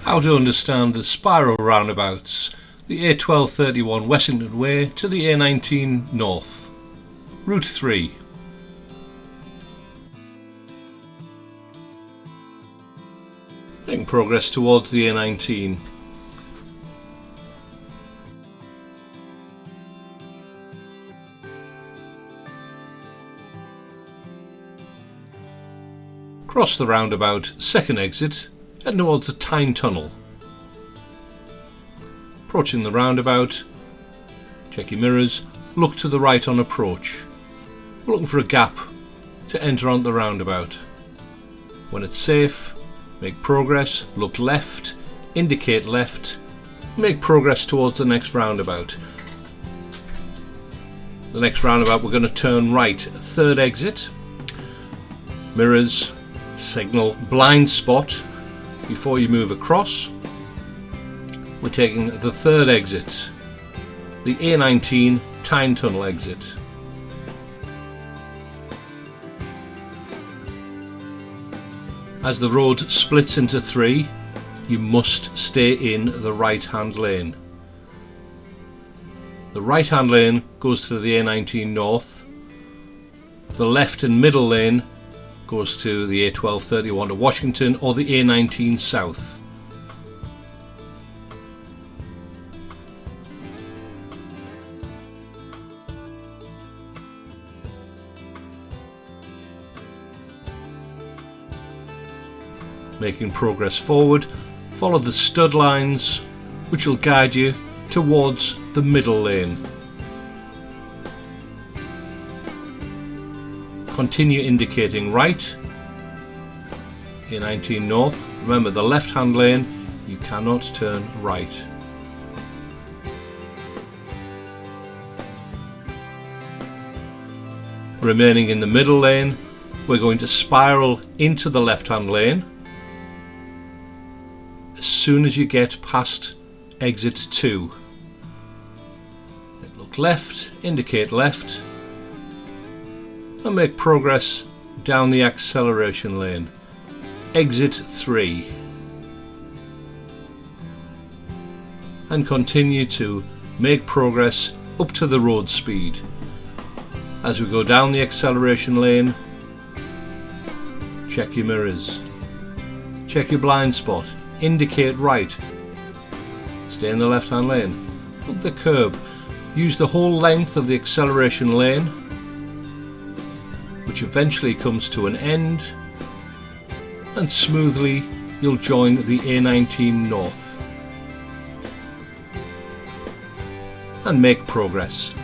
How to understand the spiral roundabouts, the A1231 Wessington Way to the A19 North. Route 3. Making progress towards the A19. Cross the roundabout, second exit, head towards the Tyne Tunnel. Approaching the roundabout, check your mirrors, look to the right on approach. We're looking for a gap to enter onto the roundabout. When it's safe, make progress, look left, indicate left, make progress towards the next roundabout. The next roundabout we're going to turn right, third exit, mirrors, signal blind spot before you move across. We're taking the third exit, the A19 Tyne Tunnel exit. As the road splits into three, you must stay in the right hand lane. The right hand lane goes to the A19 North, the left and middle lane goes to the A1231 to Washington or the A19 South. Making progress forward, follow the stud lines which will guide you towards the middle lane. Continue indicating right, A19 North. Remember, the left hand lane, you cannot turn right. Remaining in the middle lane, we're going to spiral into the left hand lane. As soon as you get past exit 2, look left, indicate left, and make progress down the acceleration lane. Exit 3. And continue to make progress up to the road speed. As we go down the acceleration lane, check your mirrors, check your blind spot, indicate right, stay in the left hand lane, up the curb, use the whole length of the acceleration lane, which eventually comes to an end, and smoothly you'll join the A19 North and make progress.